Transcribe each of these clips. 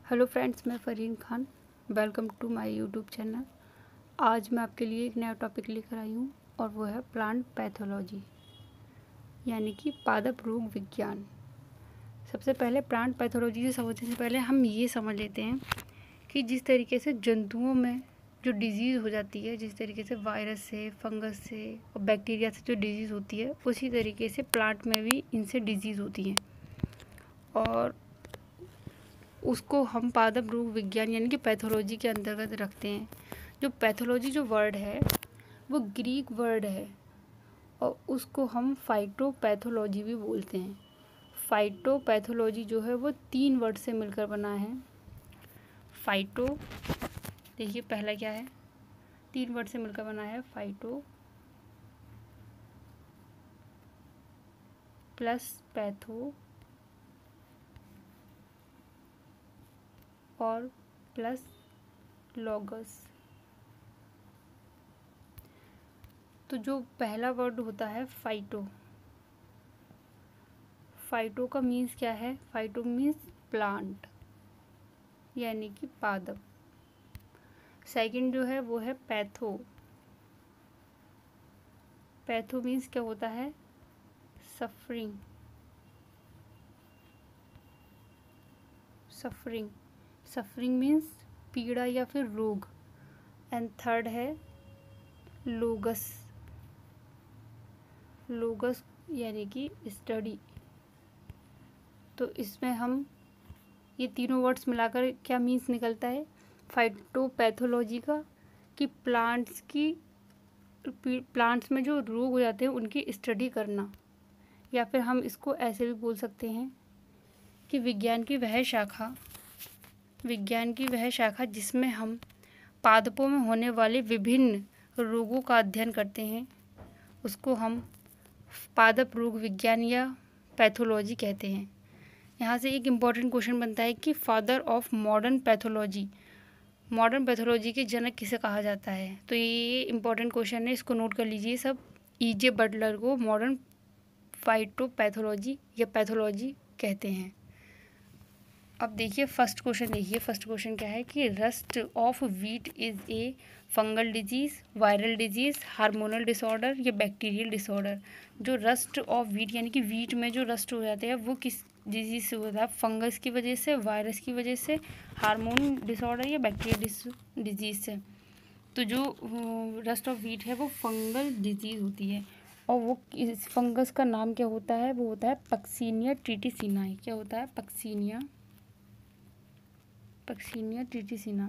Hello friends, मैं Fareen Khan. Welcome to my YouTube channel. आज मैं आपके लिए एक नया टॉपिक लेकर आई हूँ और वो है प्लांट पैथोलॉजी, यानी कि पादप रोग विज्ञान। सबसे पहले प्लांट पैथोलॉजी से समझने से पहले हम ये समझ लेते हैं कि जिस तरीके से जंतुओं में जो डिजीज़ हो जाती है, जिस तरीके से वायरस से, फंगस से और बैक्टीरिया से जो डिजीज़ होती है, उसी तरीके से प्लांट में भी इनसे डिजीज़ होती हैं और उसको हम पादप रोग विज्ञान यानी कि पैथोलॉजी के अंतर्गत रखते हैं। जो पैथोलॉजी जो वर्ड है वो ग्रीक वर्ड है और उसको हम फाइटोपैथोलॉजी भी बोलते हैं। फाइटोपैथोलॉजी जो है वो 3 वर्ड से मिलकर बना है। फाइटो, देखिए पहला क्या है, 3 वर्ड से मिलकर बना है। फाइटो प्लस पैथो और प्लस लॉगस। तो जो पहला वर्ड होता है फाइटो, फाइटो का मीन्स क्या है? फाइटो मीन्स प्लांट यानी कि पादप। सेकंड जो है वो है पैथो। पैथो मीन्स क्या होता है? सफरिंग। सफरिंग सफरिंग मीन्स पीड़ा या फिर रोग। एंड थर्ड है लोगस। लोगस यानी कि स्टडी। तो इसमें हम ये तीनों वर्ड्स मिलाकर क्या मीन्स निकलता है फाइटोपैथोलॉजी का? कि प्लांट्स में जो रोग हो जाते हैं उनकी स्टडी करना, या फिर हम इसको ऐसे भी बोल सकते हैं कि विज्ञान की वह शाखा जिसमें हम पादपों में होने वाले विभिन्न रोगों का अध्ययन करते हैं, उसको हम पादप रोग विज्ञान या पैथोलॉजी कहते हैं। यहाँ से एक इम्पॉर्टेंट क्वेश्चन बनता है कि फादर ऑफ मॉडर्न पैथोलॉजी के जनक किसे कहा जाता है? तो ये इम्पॉर्टेंट क्वेश्चन है, इसको नोट कर लीजिए सब। E.J. बटलर को मॉडर्न फाइटोपैथोलॉजी या पैथोलॉजी कहते हैं। अब देखिए फर्स्ट क्वेश्चन क्या है कि rust of wheat is a fungal disease, viral disease, hormonal disorder या बैक्टीरियल डिसऑर्डर। जो रस्ट ऑफ व्हीट यानी कि व्हीट में जो रस्ट हो जाते हैं वो किस डिजीज़ से होता है? फंगस की वजह से, वायरस की वजह से, हार्मोन डिसऑर्डर या बैक्टीरियल डिजीज़ से। तो जो रस्ट ऑफ व्हीट है वो फंगल डिजीज़ होती है और वो इस फंगस का नाम क्या होता है? वो होता है पक्सीनिया ट्रिटिसिनाई। क्या होता है? पक्सीनिया ट्रिटिसिना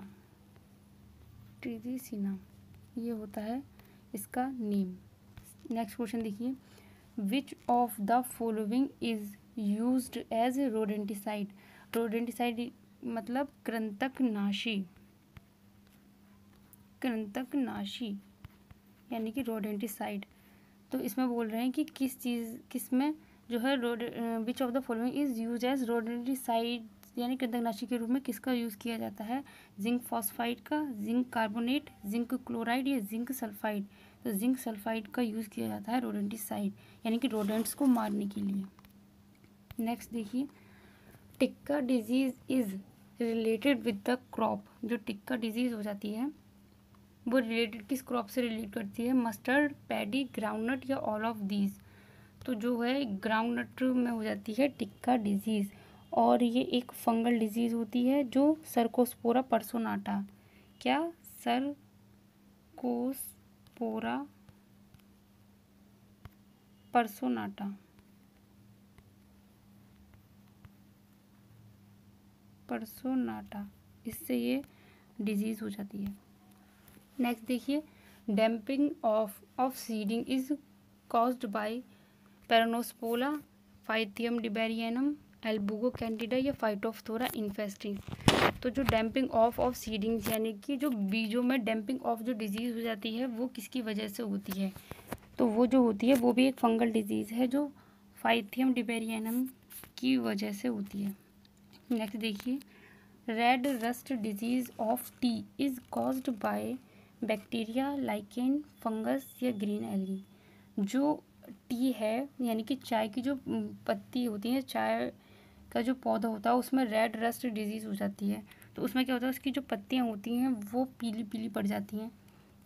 ये होता है इसका नेम। नेक्स्ट क्वेश्चन देखिए, which of the following is used as a rodenticide. Rodenticide मतलब कृंतकनाशी यानी कि रोडेंटिसाइड। तो इसमें बोल रहे हैं कि किसमें जो है which of the following is use as rodenticide यानी कृंतकनाशी के रूप में किसका यूज़ किया जाता है? जिंक फॉस्फाइड का, जिंक कार्बोनेट, जिंक क्लोराइड या जिंक सल्फाइड। तो जिंक सल्फाइड का यूज़ किया जाता है रोडेंटिसाइड यानी कि रोडेंट्स को मारने के लिए। नेक्स्ट देखिए, tikka disease is related with the crop. जो टिक्का डिजीज़ हो जाती है वो रिलेटेड किस क्रॉप से रिलेट करती है? मस्टर्ड, पैडी, ग्राउंडनट या ऑल ऑफ दीज। तो जो है ग्राउंडनट में हो जाती है टिक्का डिजीज़ और ये एक फंगल डिजीज़ होती है जो सर्कोस्पोरा पर्सोनाटा। क्या? सर्कोस्पोरा पर्सोनाटा इससे ये डिजीज़ हो जाती है। नेक्स्ट देखिए, damping off seeding is caused by Peronospora, Pythium debaryanum, Albugo candida या फाइटोफथोरा इन्फेस्टिस। तो जो डैम्पिंग ऑफ सीडिंग्स यानी कि जो बीजों में डैम्पिंग ऑफ जो डिजीज़ हो जाती है वो किसकी वजह से होती है? तो वो जो होती है वो भी एक फंगल डिजीज़ है जो फाइथियम डिबेरियनम की वजह से होती है। नेक्स्ट देखिए, red rust disease of T is caused by bacteria, lichen, fungus या ग्रीन एल्गी। जो टी है यानी कि चाय की जो पत्ती होती है, चाय का जो पौधा होता है उसमें रेड रस्ट डिजीज़ हो जाती है। तो उसमें क्या होता है, उसकी जो पत्तियाँ होती हैं वो पीली पीली पड़ जाती हैं।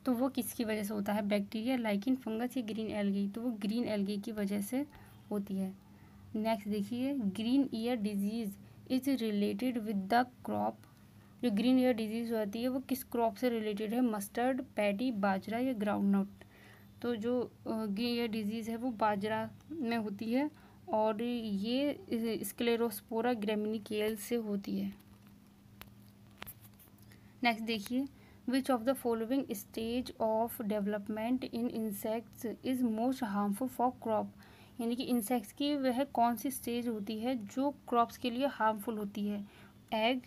तो वो किसकी वजह से होता है? बैक्टीरिया, लाइकिन, फंगस या ग्रीन एल्गी। तो वो ग्रीन एल्गी की वजह से होती है। नेक्स्ट देखिए, green ear disease is related with the crop. जो ग्रीन ईयर डिजीज़ होती है वो किस क्रॉप से रिलेटेड है? मस्टर्ड, पैडी, बाजरा या ग्राउंडनट। तो जो ग्रीन ईयर डिजीज़ है वो बाजरा में होती है और ये स्क्लेरोस्पोरा ग्रेमिनिकेल से होती है। नेक्स्ट देखिए, which of the following stage of development in insects is most harmful for crop. यानी कि इंसेक्ट्स की वह कौन सी स्टेज होती है जो क्रॉप्स के लिए हार्मफुल होती है? एग,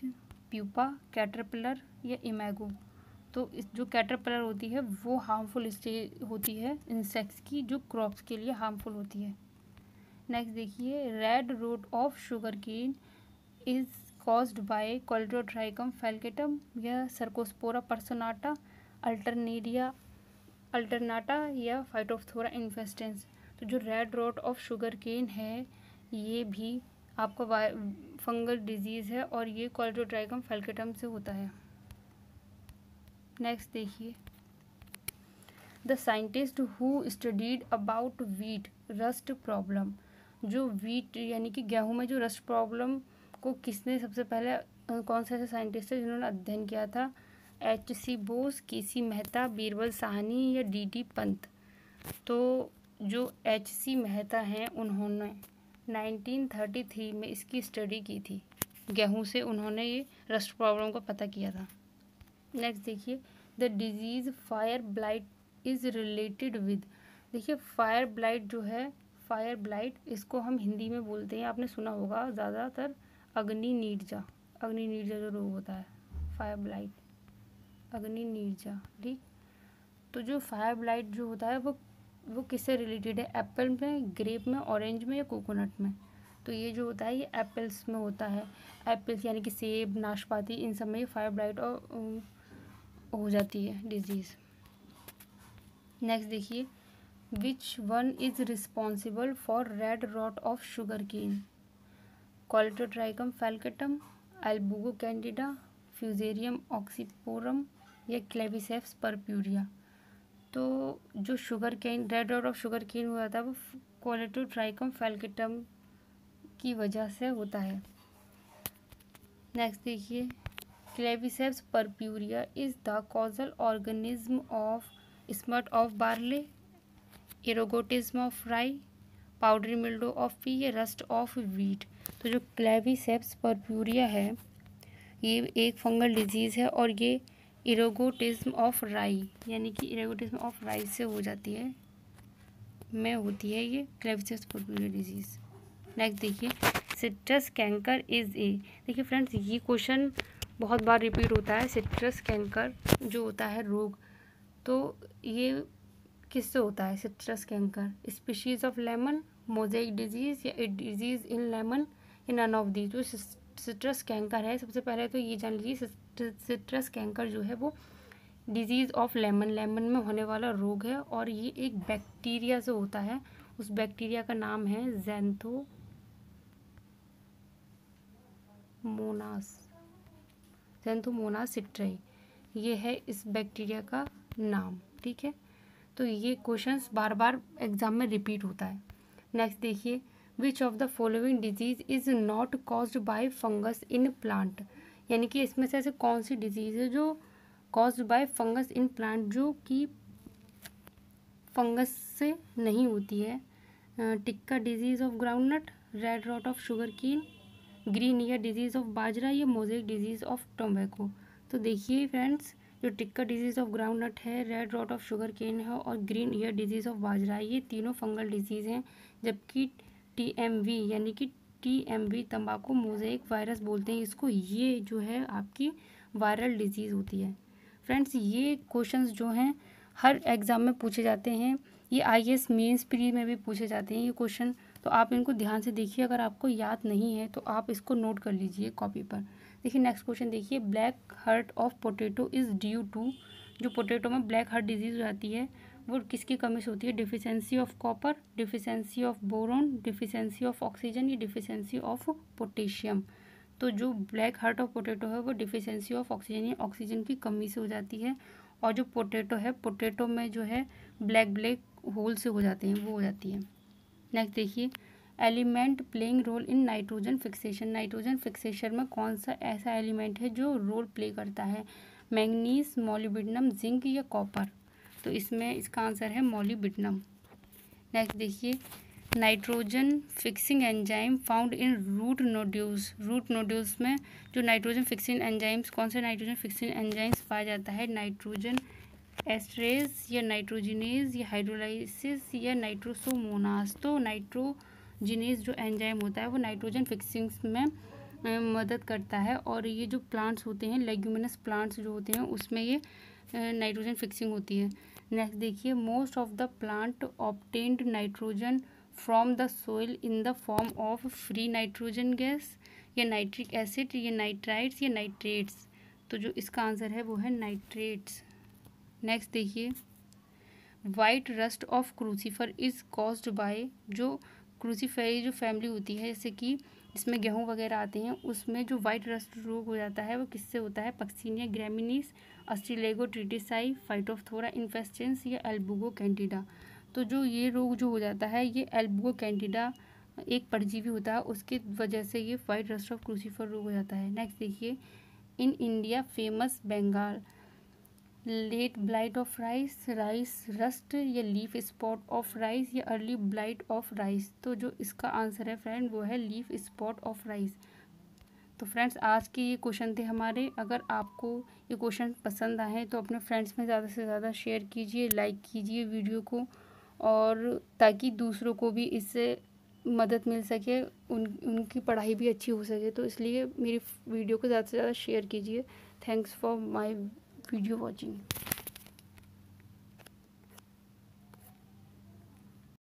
प्यूपा, कैटरपिलर या इमेगो। तो जो कैटरपिलर होती है वो हार्मफुल स्टेज होती है इंसेक्ट्स की, जो क्रॉप्स के लिए हार्मफुल होती है। नेक्स्ट देखिए, red root of sugarcane is caused by Colletotrichum falcatum या सर्कोस्पोरा पर्सोनाटा, अल्टरनाटा या फाइटोप्थोरा इन्फेस्टेंस। तो जो red root of sugarcane है ये भी आपका फंगल डिजीज़ है और ये कॉलेडोट्राइकम फैल्केटम से होता है। नेक्स्ट देखिए, the scientist who studied about wheat rust problem. जो वीट यानी कि गेहूं में जो रस्ट प्रॉब्लम को किसने सबसे पहले कौन से ऐसे साइंटिस्ट है जिन्होंने अध्ययन किया था? H.C. बोस, के.सी. मेहता, बीरबल साहनी या D.D. पंत। तो जो H.C. मेहता हैं उन्होंने 1933 में इसकी स्टडी की थी। गेहूं से उन्होंने ये रस्ट प्रॉब्लम को पता किया था। नेक्स्ट देखिए, the disease fire blight is related with. देखिए फायर ब्लाइट जो है, फायर ब्लाइट इसको हम हिंदी में बोलते हैं, आपने सुना होगा ज़्यादातर, अग्नि नीरजा। अग्नि नीरजा जो रोग होता है, फायर ब्लाइट, अग्नि नीरजा, ठीक। तो जो फायर ब्लाइट जो होता है वो किससे रिलेटेड है? एप्पल में, ग्रेप में, ऑरेंज में या कोकोनट में। तो ये जो होता है ये एप्पल्स में होता है। एप्पल्स यानी कि सेब, नाशपाती, इन सब में ये फायर ब्लाइट और हो जाती है डिजीज़। नेक्स्ट देखिए, which one is responsible for red rot of sugarcane? Colletotrichum falcatum, Albugo candida, Fusarium oxysporum या क्लेविसेप्स परप्यूरिया। तो जो sugarcane, red rot of sugarcane हुआ था वो कॉलेडोट्राइकम फैल्केटम की वजह से होता है। नेक्स्ट देखिए, Claviceps purpurea is the causal organism of smut of barley, ergotism of rye, powdery mildew of pea या रस्ट ऑफ वीट। तो जो क्लेविसेप्स परप्यूरिया है ये एक फंगल डिजीज़ है और ये एरोगोटिज्म ऑफ राई यानी कि एरोगोटिज्म ऑफ राई से हो जाती है, में होती है ये क्लेविसेप्स परप्यूरिया डिजीज़। नेक्स्ट देखिए, सिट्रस कैंकर इज़ ए। देखिए फ्रेंड्स ये क्वेश्चन बहुत बार रिपीट होता है। सिट्रस कैंकर जो होता है रोग, तो ये किससे होता है? Citrus canker, species of lemon, mosaic disease या डिजीज़ इन लेमन या नन ऑफ दी। जो सिट्रस कैंकर है, सबसे पहले तो ये जान लीजिए सिट्रस कैंकर जो है वो डिजीज़ ऑफ लेमन, लेमन में होने वाला रोग है और ये एक बैक्टीरिया से होता है। उस बैक्टीरिया का नाम है ज़ैंथोमोनास सिट्राई। ये है इस बैक्टीरिया का नाम, ठीक है। तो ये क्वेश्चंस बार बार एग्जाम में रिपीट होता है। नेक्स्ट देखिए, which of the following disease is not caused by fungus in plant. यानी कि इसमें से ऐसे कौन सी डिजीज़ है जो caused by fungus in plant, जो कि फंगस से नहीं होती है? Tikka disease of groundnut, red rot of sugarcane, green ear disease of bajra या मोज़ेक डिजीज़ ऑफ टोबैको। तो देखिए फ्रेंड्स, जो टिक्का डिजीज़ ऑफ ग्राउंडनट है, red rot of sugarcane है और green ear disease of bajra, ये तीनों fungal disease हैं। जबकि TMV यानी कि TMV तंबाकू मोज़ेक वायरस बोलते हैं इसको, ये जो है आपकी वायरल डिजीज़ होती है। फ्रेंड्स ये क्वेश्चंस जो हैं हर एग्ज़ाम में पूछे जाते हैं, ये IAS मेंस प्री में भी पूछे जाते हैं ये क्वेश्चन। तो आप इनको ध्यान से देखिए, अगर आपको याद नहीं है तो आप इसको नोट कर लीजिए कॉपी पर। देखिए नेक्स्ट क्वेश्चन देखिए, black heart of potato is due to. जो पोटैटो में ब्लैक हर्ट डिजीज़ हो जाती है वो किसकी कमी से होती है? Deficiency of copper, deficiency of boron, deficiency of oxygen या डिफिशेंसी ऑफ पोटेशियम। तो जो ब्लैक हार्ट ऑफ पोटैटो है वो डिफिशेंसी ऑफ ऑक्सीजन या ऑक्सीजन की कमी से हो जाती है। और जो पोटैटो है, पोटैटो में जो है ब्लैक होल से हो जाते हैं, वो हो जाती है। नेक्स्ट देखिए, element playing role in nitrogen fixation. Nitrogen fixation में कौन सा ऐसा एलिमेंट है जो रोल प्ले करता है? मैंगनीज, मॉलिब्डेनम, जिंक या कॉपर? तो इसमें इसका आंसर है मॉलिब्डेनम। नेक्स्ट देखिए, nitrogen fixing enzyme found in root nodules. Root nodules में जो नाइट्रोजन फिक्सिंग एंजाइम्स, कौन से नाइट्रोजन फिक्सिंग एंजाइम्स पाया जाता है? नाइट्रोजन एस्ट्रेज या नाइट्रोजिनेज या हाइड्रोलाइसिस या नाइट्रोसोमोनास? तो नाइट्रोजिनेज जो एंजाइम होता है वो नाइट्रोजन फिक्सिंग्स में मदद करता है। और ये जो प्लांट्स होते हैं, लेग्यूमिनस प्लांट्स जो होते हैं, उसमें ये नाइट्रोजन फिक्सिंग होती है। नेक्स्ट देखिए, most of the plant obtained nitrogen from the soil in the form of free nitrogen gas या नाइट्रिक एसिड या नाइट्राइट्स या नाइट्रेट्स? तो जो इसका आंसर है वो है नाइट्रेट्स। नेक्स्ट देखिए, white rust of crucifer is caused bye. जो क्रूसीफेरी जो फैमिली होती है, जैसे कि जिसमें गेहूँ वगैरह आते हैं, उसमें जो वाइट रस्ट रोग हो जाता है वो किससे होता है? पक्सीनिया ग्रैमिनीस, अस्ट्रेलेगो ट्रिटिसाई, फाइटोफथोरा इन्फेस्टेंस या एल्बुगो कैंडिडा? तो जो ये रोग जो हो जाता है, ये एल्बुगो कैंडिडा एक परजीवी होता है, उसकी वजह से ये वाइट रस्ट ऑफ क्रूसीफर रोग हो जाता है। नेक्स्ट देखिए, in India famous Bengal late blight of rice, rice rust या लीफ स्पॉट ऑफ राइस या अर्ली ब्लाइट ऑफ राइस? तो जो इसका आंसर है फ्रेंड वो है लीफ स्पॉट ऑफ राइस। तो फ्रेंड्स, आज के ये क्वेश्चन थे हमारे। अगर आपको ये क्वेश्चन पसंद आए तो अपने फ्रेंड्स में ज़्यादा से ज़्यादा शेयर कीजिए, लाइक कीजिए वीडियो को, और ताकि दूसरों को भी इससे मदद मिल सके, उनकी पढ़ाई भी अच्छी हो सके। तो इसलिए मेरी वीडियो को ज़्यादा से ज़्यादा शेयर कीजिए। Thanks for my video watching.